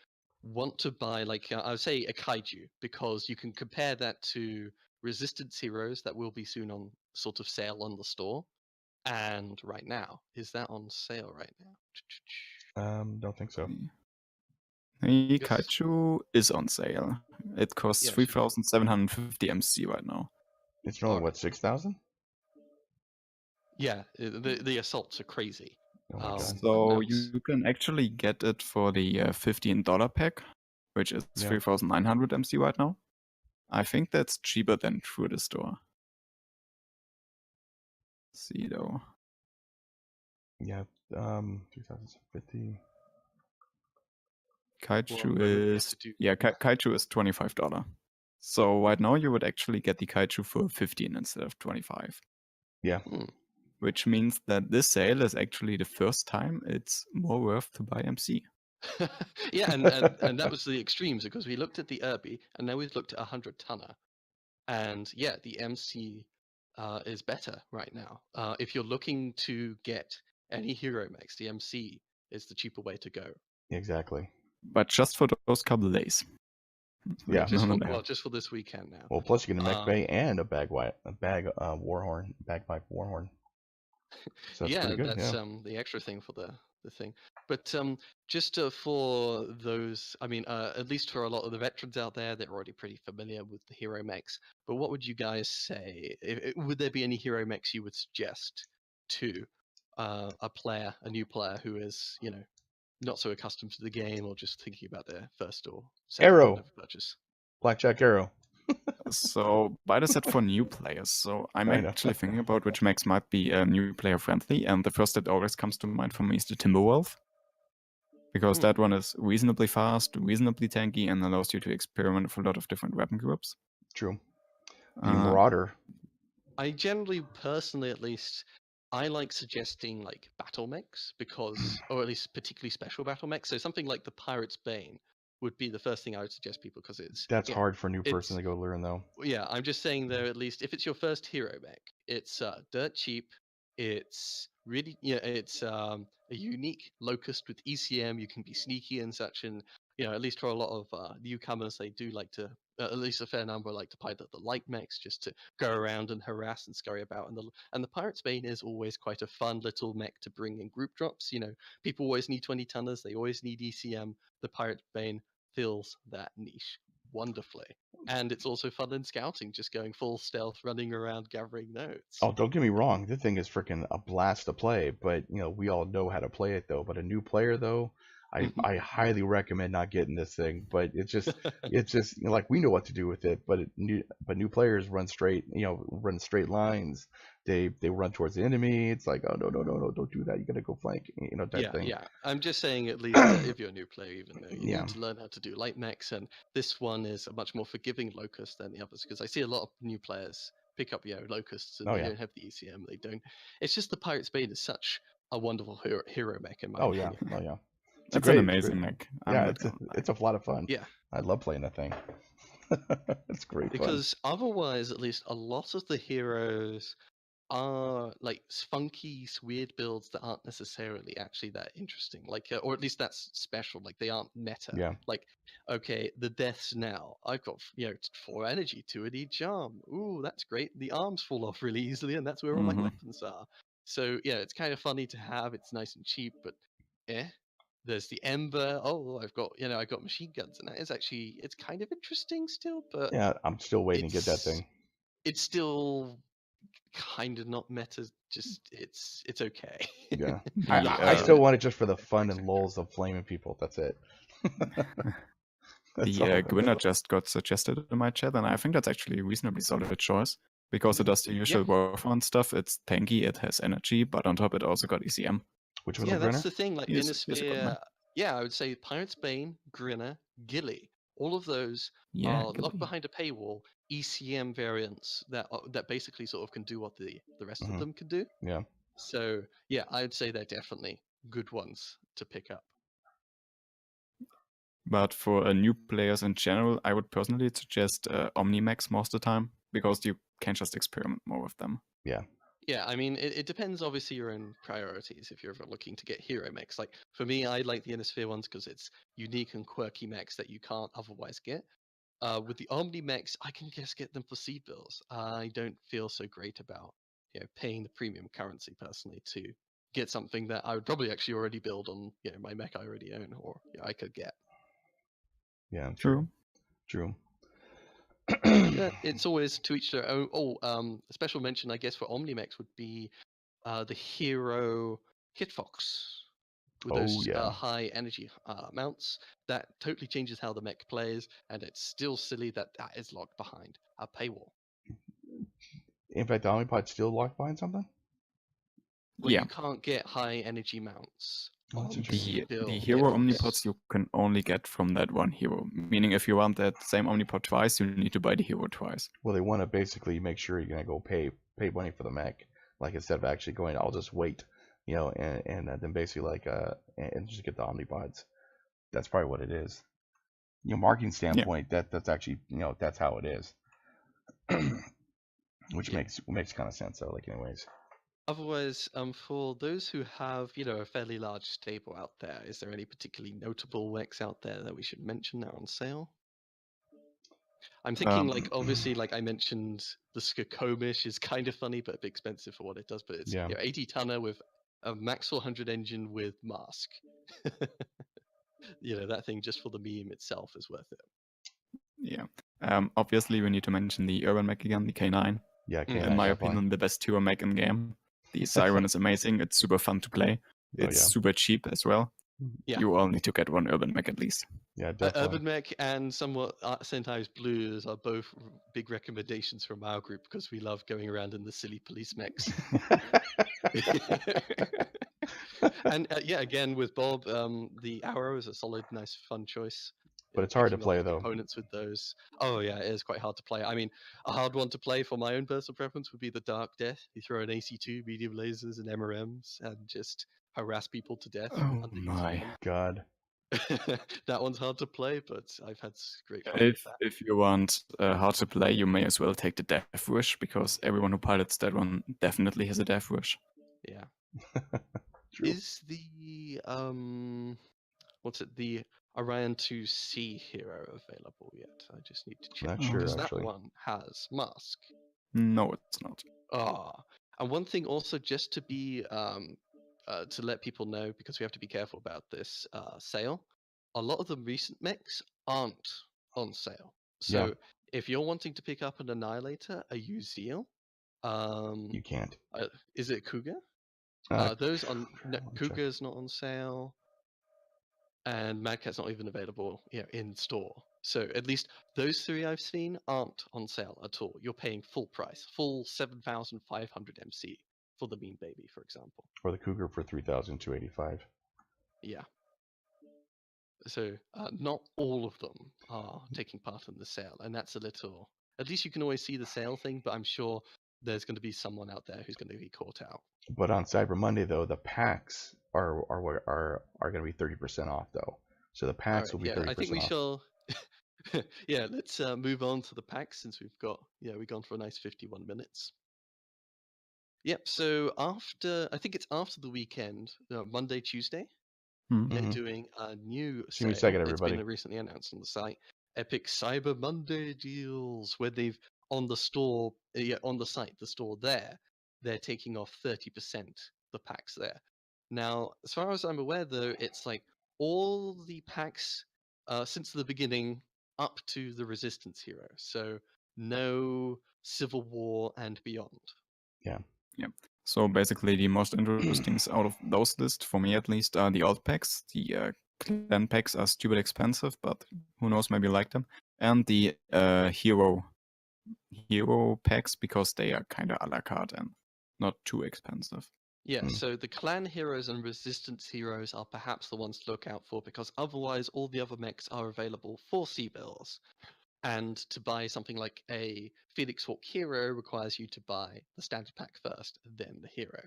want to buy, like I would say a kaiju, because you can compare that to resistance heroes that will be soon on sort of sale on the store. And right now, is that on sale right now? Don't think so. The kaiju is on sale. It costs 3,750 MC right now. It's only what, 6,000? Yeah, the assaults are crazy. Oh my God. So you can actually get it for the $15 pack, which is 3,900 MC right now. I think that's cheaper than through the store. Let's see though. Yeah, 3,750. Kaiju is Kaiju is $25. So right now you would actually get the Kaiju for 15 instead of 25. Yeah. Which means that this sale is actually the first time it's more worth to buy MC. Yeah, and that was the extremes, because we looked at the Irby and now we've looked at 100-tonner. And yeah, the MC is better right now. If you're looking to get any hero mechs, the MC is the cheaper way to go. Exactly. But just for those couple days. Yeah. Just for this weekend now. Well, plus you get a mech bay and a bagpipe Warhorn. So that's Yeah, pretty good. that's Yeah. the extra thing for the thing. But just for those, I mean, at least for a lot of the veterans out there, they're already pretty familiar with the hero mechs. But what would you guys say? Would there be any hero mechs you would suggest to a new player who is, not so accustomed to the game or just thinking about their first or second or Arrow, whatever purchase? Blackjack Arrow. So Byter said for new players. So I'm I know. actually thinking about which mechs might be new player friendly, and the first that always comes to mind for me is the Timberwolf, because that one is reasonably fast, reasonably tanky, and allows you to experiment with a lot of different weapon groups. True. The Uh, Marauder. I generally, personally at least, I like suggesting like battle mechs because, or at least particularly special battle mechs. So something like the Pirate's Bane would be the first thing I would suggest people because it's That's hard for a new person it's to go learn though. yeah. I'm just saying though, at least if it's your first hero mech, it's dirt cheap. It's really it's a unique locust with ECM. You can be sneaky and such, and at least for a lot of newcomers, they do like to. At least a fair number like to pilot the light mechs just to go around and harass and scurry about. And the Pirate's Bane is always quite a fun little mech to bring in group drops. People always need 20 tonners. They always need ECM. The Pirate's Bane fills that niche wonderfully. And it's also fun in scouting, just going full stealth, running around, gathering notes. Oh, don't get me wrong. This thing is freaking a blast to play, but we all know how to play it though. But a new player though, I highly recommend not getting this thing. But it's just like we know what to do with it, but new players run run straight lines. They run towards the enemy. It's like, oh no, don't do that. You gotta go flank, type thing. Yeah. I'm just saying at least that if you're a new player, even though you Yeah. need to learn how to do light mechs, and this one is a much more forgiving locust than the others, because I see a lot of new players pick up locusts and Oh, they yeah. don't have the ECM. They don't. It's just the Pirate's Bane is such a wonderful hero mech in my Oh yeah. opinion. Oh yeah. It's an amazing mech. Yeah, it's a lot of fun. Yeah. I love playing that thing. It's great fun. Because otherwise, at least a lot of the heroes are like funky, weird builds that aren't necessarily actually that interesting. Like, or at least that's special. Like, they aren't meta. Yeah. Like, okay, the deaths now. I've got 4 energy, 2 at each arm. Ooh, that's great. The arms fall off really easily, and that's where all my weapons are. So yeah, it's kind of funny to have. It's nice and cheap, but there's the Ember. Oh, I got machine guns, and it's kind of interesting still. But Yeah, I'm still waiting to get that thing. It's still kind of not meta. Just it's okay. Yeah. Yeah. I still want it just for the fun and lulz of flaming people. That's it. The Gwynner just got suggested in my chat, and I think that's actually a reasonably solid choice because it does the usual Warfront stuff. It's tanky, it has energy, but on top it also got ECM. Which was yeah, the that's Grinner? the thing. Like He's a good Innisphere, man. I would say Pirate's Bane, Grinner, Gilly. All of those Yeah, are locked Gilly. behind a paywall ECM variants that basically sort of can do what the rest of them can do. Yeah. So yeah, I'd say they're definitely good ones to pick up. But for new players in general, I would personally suggest Omnimax most of the time because you can just experiment more with them. Yeah. Yeah, I mean, it depends, obviously, your own priorities if you're ever looking to get hero mechs. Like, for me, I like the Innisphere ones because it's unique and quirky mechs that you can't otherwise get. With the Omni mechs, I can just get them for seed bills. I don't feel so great about paying the premium currency personally to get something that I would probably actually already build on my mech I already own or I could get. Yeah. True. Yeah, it's always to each their own. A special mention, I guess, for Omnimex would be the hero Hitfox with those high energy mounts. That totally changes how the mech plays, and it's still silly that is locked behind a paywall. In fact, the Omnipod's still locked behind something? Well, Yeah. you can't get high energy mounts. The hero omnipods you can only get from that one hero. Meaning, if you want that same omnipod twice, you need to buy the hero twice. Well, they want to basically make sure you're gonna go pay money for the mech, like instead of actually going, I'll just wait, and then basically and just get the omnipods. That's probably what it is. Marketing standpoint, that's actually that's how it is, which makes kind of sense though. Like anyways. Otherwise, for those who have, a fairly large stable out there, is there any particularly notable mechs out there that we should mention that are on sale? I'm thinking, like, obviously, like I mentioned, the Skokomish is kind of funny, but a bit expensive for what it does. But it's Yeah. 80 tonner with a max 400 engine with mask. That thing just for the meme itself is worth it. Yeah. Obviously, we need to mention the Urban Mech again, the K9. Yeah, Mm. K9. In my definitely. opinion, the best tour mech in the game. The Siren is amazing. It's super fun to play. It's super cheap as well. Yeah. You all need to get one Urban Mech at least. Yeah, definitely. Urban Mech and somewhat Sentai's Blues are both big recommendations from our group because we love going around in the silly police mechs. And yeah, again with Bob, the Arrow is a solid, nice, fun choice. But it's hard to picking play, off though. Opponents with those. Oh yeah, it is quite hard to play. I mean, a hard one to play for my own personal preference would be the Dark Death. You throw an AC2, medium lasers, and MRMs, and just harass people to death. Oh underneath my God. that one's hard to play, but I've had great fun with that. If you want hard to play, you may as well take the Death Wish, because everyone who pilots that one definitely has a Death Wish. Yeah. True. Is the what's it, the Orion 2C hero available yet? I just need to check. Not sure, because actually. that one has mask. No, it's not. And one thing also, just to be to let people know, because we have to be careful about this sale, a lot of the recent mechs aren't on sale. So if you're wanting to pick up an Annihilator, a Uzeal, You can't. is it Cougar? Those on Cougar's not on sale, and Mad Cat's not even available in store. So at least those three I've seen aren't on sale at all. You're paying full price, full 7,500 MC for the Mean Baby, for example. Or the Cougar for 3,285. Yeah. So not all of them are taking part in the sale, and that's a little. At least you can always see the sale thing, but I'm sure there's going to be someone out there who's going to be caught out. But on Cyber Monday, though, the packs are going to be 30% off, though. So the packs will be 30% off. I think we shall. Yeah, let's move on to the packs, since we've gone for a nice 51 minutes. Yep. So I think it's after the weekend, Monday, Tuesday, they're doing a new sale. Give me a second, everybody. It's been recently announced on the site. Epic Cyber Monday deals, where they've on the site, the store there, they're taking off 30% the packs there. Now, as far as I'm aware, though, it's like all the packs since the beginning up to the Resistance hero. So no Civil War and beyond. Yeah. Yeah. So basically, the most interesting out of those lists, for me at least, are the old packs. The clan packs are stupid expensive, but who knows, maybe you like them. And the hero packs, because they are kind of a la carte and not too expensive. Yeah, so the clan heroes and resistance heroes are perhaps the ones to look out for, because otherwise all the other mechs are available for C-bills. And to buy something like a Phoenix Hawk hero requires you to buy the standard pack first, then the hero.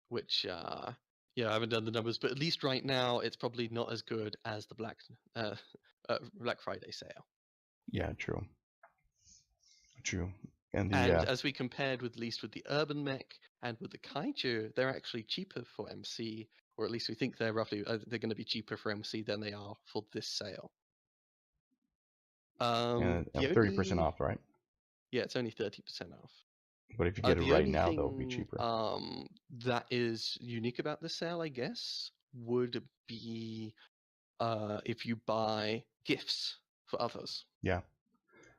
Which, I haven't done the numbers, but at least right now it's probably not as good as the Black Friday sale. Yeah, true. And as we compared with the Urban Mech and with the Kaiju, they're actually cheaper for MC, or at least we think they're roughly they're going to be cheaper for MC than they are for this sale. and 30% off, right? Yeah, it's only 30% off. But if you get it right now, they'll be cheaper. That is unique about this sale, I guess, would be if you buy gifts for others. Yeah.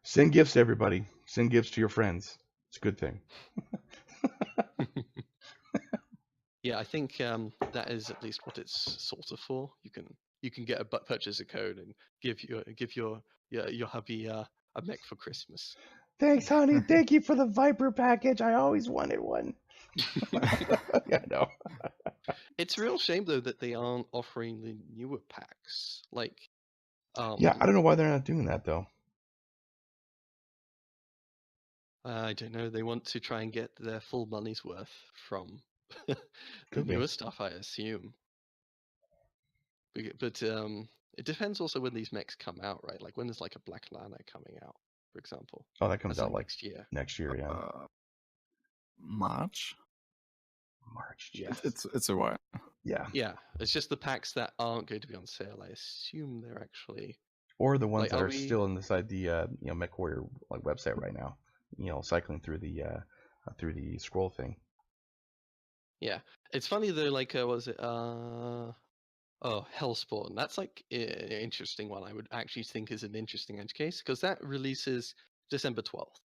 Send gifts to everybody. Send gifts to your friends. It's a good thing. Yeah, I think that is at least what it's sort of for. You can get a purchase a code and give your hubby a mech for Christmas. Thanks, honey. Thank you for the Viper package. I always wanted one. Yeah, I know. It's a real shame though that they aren't offering the newer packs. Like, yeah, I don't know why they're not doing that though. I don't know. They want to try and get their full money's worth from the newer stuff, I assume. But it depends also when these mechs come out, right? Like when is like a Black Lana coming out, for example? Oh, that comes out like next year. Next year, yeah. March. Yeah, it's a while. Yeah. Yeah, it's just the packs that aren't going to be on sale. I assume they're actually Or the ones Like, that are are we? still inside the MechWarrior website right now. Cycling through the scroll thing. Yeah, it's funny though. Like, what was it? Oh, Hellspawn. That's like an interesting one. I would actually think is an interesting edge case because that releases December 12th.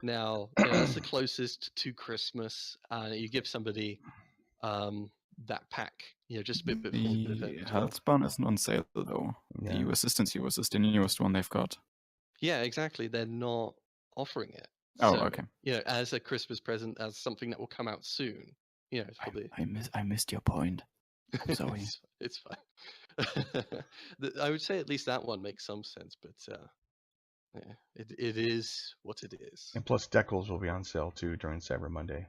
Now, that's the closest to Christmas. You give somebody that pack, just a bit before The November 12th. Healthspawn isn't on sale though. Yeah. The Resistance Heroes is the newest one they've got. Yeah, exactly. They're not offering it. Oh, So, okay. as a Christmas present, as something that will come out soon. For the. I missed your point. I'm sorry. It's fine. I would say at least that one makes some sense, but yeah, it is what it is. And plus, decals will be on sale too during Cyber Monday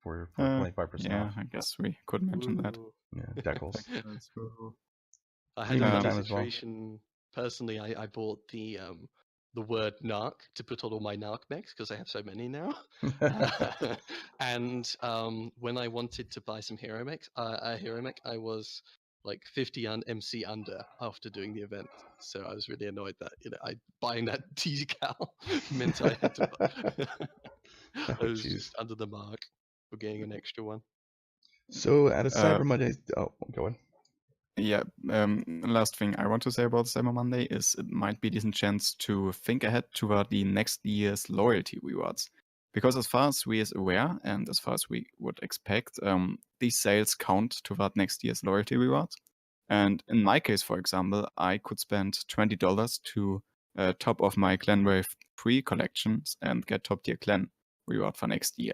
for 25% Yeah, off. I guess we could mention that. Ooh. Yeah, decals. I had Limited another time as well. situation. Personally, I bought the word narc to put on all my narc mechs because I have so many now. And when I wanted to buy some hero mechs, a hero mech, I was like 50 MC under after doing the event. So I was really annoyed that buying that decal meant I had to buy. I Oh, was jeez. just under the mark for getting an extra one. So at a Cyber Monday, go on. Yeah, last thing I want to say about Cyber Monday is it might be a decent chance to think ahead toward the next year's loyalty rewards. Because as far as we is aware, and as far as we would expect, these sales count toward next year's loyalty rewards. And in my case, for example, I could spend $20 to top off my Clanwave 3 collections and get top tier clan reward for next year.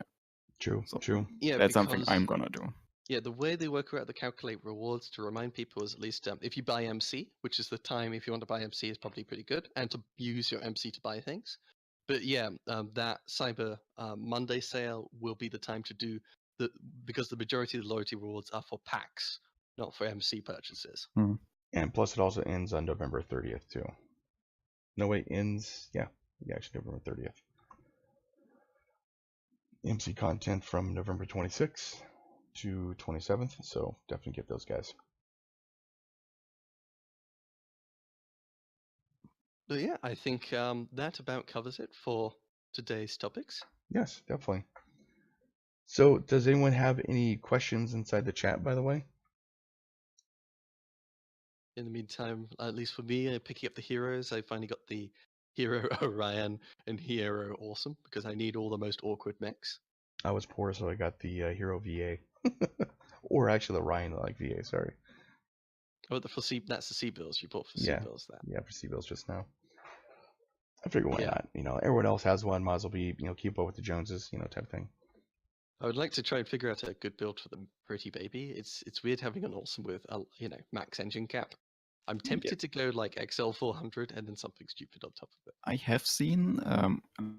True, So true. Yeah, that's something because I'm gonna do. yeah, the way they work out the calculate rewards to remind people is at least if you buy MC, which is the time if you want to buy MC is probably pretty good, and to use your MC to buy things. But yeah, that Cyber Monday sale will be the time to do because the majority of the loyalty rewards are for packs, not for MC purchases. And plus, it also ends on November 30th too. No, wait, ends. Yeah, actually November 30th. MC content from November 26th to 27th, so definitely get those guys. But yeah, I think that about covers it for today's topics. Yes, definitely. So, does anyone have any questions inside the chat, by the way? In the meantime, at least for me, picking up the heroes, I finally got the hero Orion and hero Awesome because I need all the most awkward mechs. I was poor, so I got the hero VA. Or actually the Ryan VA, sorry. Oh, that's the sea bills you bought for Yeah. sea bills. That. Yeah, for C-Bills just now. I figure why Yeah. not? Everyone else has one, might as well be, keep up with the Joneses, type thing. I would like to try and figure out a good build for the pretty baby. It's weird having an Awesome with max engine cap. I'm tempted to go like XL 400 and then something stupid on top of it. I have seen,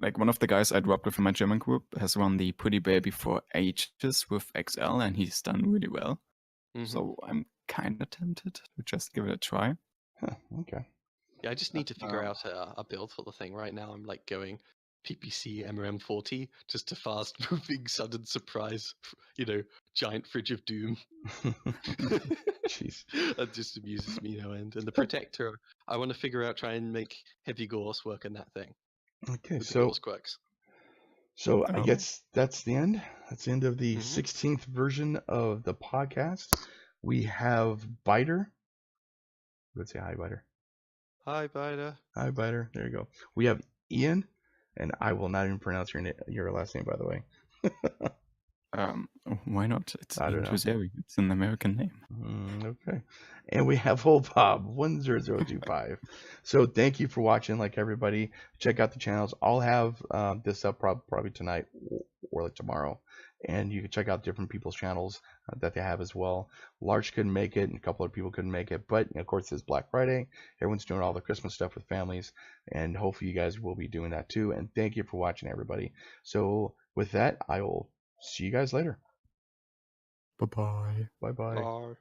like one of the guys I dropped with in my German group has run the Pretty Baby for ages with XL, and he's done really well. Mm-hmm. So I'm kind of tempted to just give it a try. Huh, okay. Yeah, I just need to figure out a build for the thing. Right now, I'm like going PPC MRM40 just to fast moving sudden surprise, giant fridge of doom. Jeez. That just amuses me no end. And the protector, I want to figure out, try and make heavy Gorse work in that thing. Okay, with so the Gorse quirks. So I guess that's the end. That's the end of the 16th version of the podcast. We have Byter. Let's say hi, Byter. Hi, Byter. Hi, Byter. There you go. We have Ian, and I will not even pronounce your last name, by the way. Why not? It's I don't know. It's an American name. Okay. And we have old Bob 10025. So thank you for watching. Like everybody, check out the channels. I'll have this up probably tonight or like tomorrow. And you can check out different people's channels that they have as well. Larch couldn't make it, and a couple of people couldn't make it. But of course, it's Black Friday. Everyone's doing all the Christmas stuff with families, and hopefully you guys will be doing that too. And thank you for watching, everybody. So with that, I will see you guys later. Bye-bye. Bye-bye. Bye.